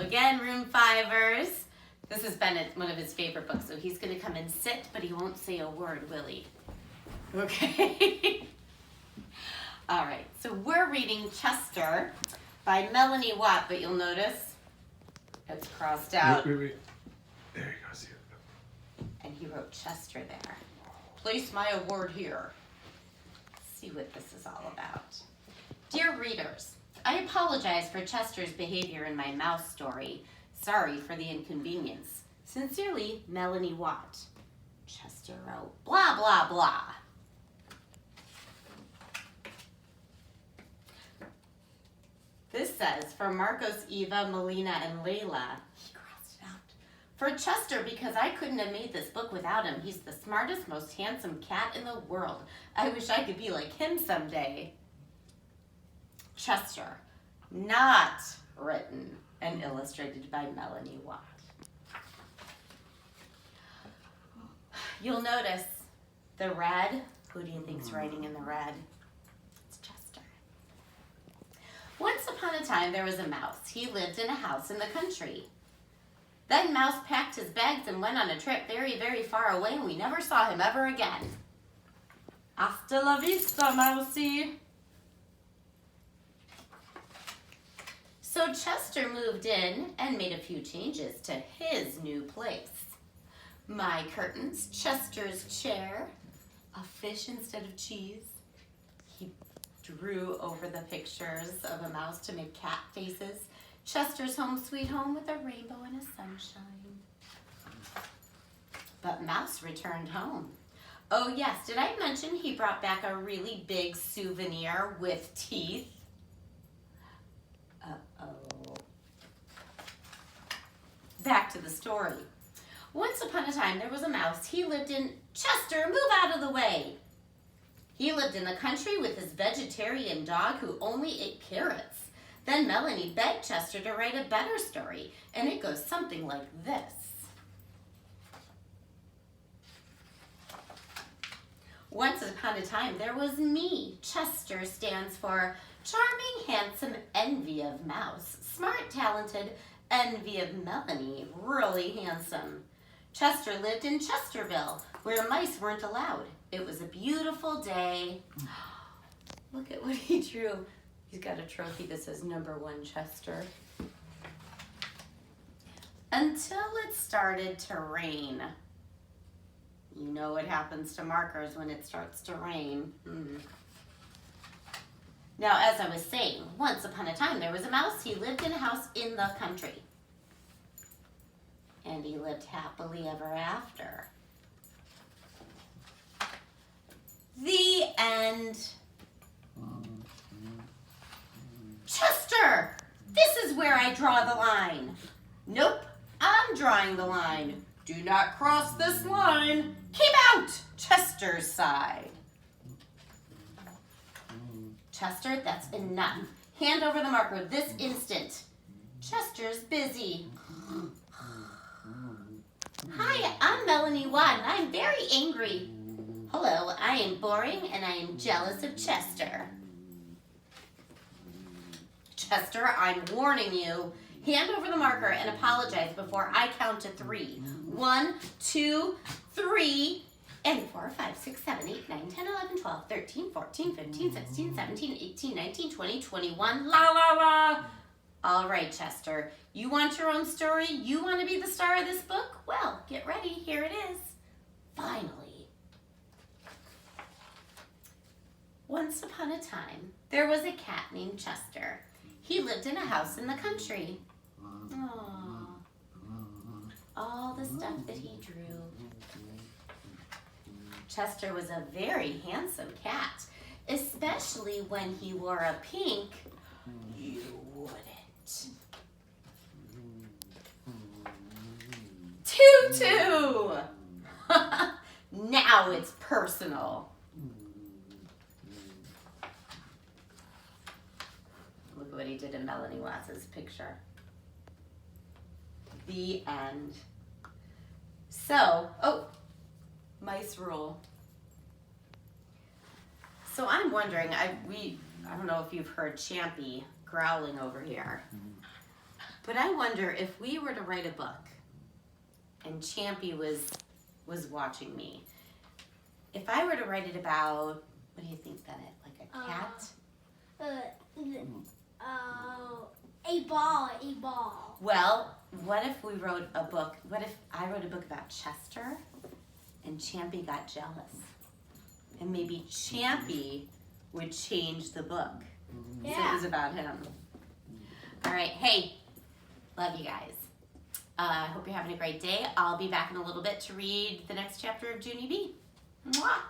again, room fivers. This has been one of his favorite books, so he's going to come and sit, but he won't say a word, will he? Okay. All right, so we're reading Chester by Melanie Watt, but you'll notice it's crossed out. Wait. There you go. See it. And he wrote Chester there. Place my award here. See what this is all about. Dear readers, I apologize for Chester's behavior in my mouse story. Sorry for the inconvenience. Sincerely, Melanie Watt. Chester wrote blah, blah, blah. This says, for Marcos, Eva, Melina, and Layla, he crossed it out. For Chester, because I couldn't have made this book without him. He's the smartest, most handsome cat in the world. I wish I could be like him someday. Chester, not written and illustrated by Melanie Watt. You'll notice the red. Who do you think's writing in the red? It's Chester. Once upon a time, there was a mouse. He lived in a house in the country. Then Mouse packed his bags and went on a trip very, very far away, and we never saw him ever again. Hasta la vista, Mousy. So Chester moved in and made a few changes to his new place. My curtains, Chester's chair, a fish instead of cheese. He drew over the pictures of a mouse to make cat faces. Chester's home sweet home with a rainbow and a sunshine. But Mouse returned home. Oh yes, did I mention he brought back a really big souvenir with teeth? Uh-oh. Back to the story. Once upon a time, there was a mouse. He lived in Chester, move out of the way. He lived in the country with his vegetarian dog who only ate carrots. Then Melanie begged Chester to write a better story, and it goes something like this. Once upon a time, there was me. Chester stands for charming, handsome, envy of Mouse. Smart, talented, envy of Melanie, really handsome. Chester lived in Chesterville, where mice weren't allowed. It was a beautiful day. Look at what he drew. He's got a trophy that says #1 Chester. Until it started to rain. You know what happens to markers when it starts to rain. Now, as I was saying, once upon a time there was a mouse. He lived in a house in the country. And he lived happily ever after. The end. Chester! This is where I draw the line. Nope, I'm drawing the line. Do not cross this line. Keep out! Chester's side. Chester, that's enough. Hand over the marker this instant. Chester's busy. Hi, I'm Melanie Watt, and I'm very angry. Hello, I am boring, and I am jealous of Chester. Chester, I'm warning you. Hand over the marker and apologize before I count to 3. 1, 2, 3, and 4, 5, 6, 7, 8, 9, 10, 11, 12, 13, 14, 15, 16, 17, 18, 19, 20, 21. La la la. All right, Chester. You want your own story? You want to be the star of this book? Well, get ready. Here it is. Finally. Once upon a time, there was a cat named Chester. He lived in a house in the country. Aww. All the stuff that he drew. Chester was a very handsome cat, especially when he wore a pink. You wouldn't. Tutu! Now it's personal. Look what he did in Melanie Watt's picture. The end. So, mice rule. So I'm wondering, I don't know if you've heard Champy growling over here. But I wonder if we were to write a book and Champy was watching me. If I were to write it about, what do you think, Bennett? Like a cat? A ball. Well, what if we wrote a book? What if I wrote a book about Chester and Champy got jealous? And maybe Champy would change the book. So it was about him. All right. Hey, love you guys. I hope you're having a great day. I'll be back in a little bit to read the next chapter of Junie B. Mwah!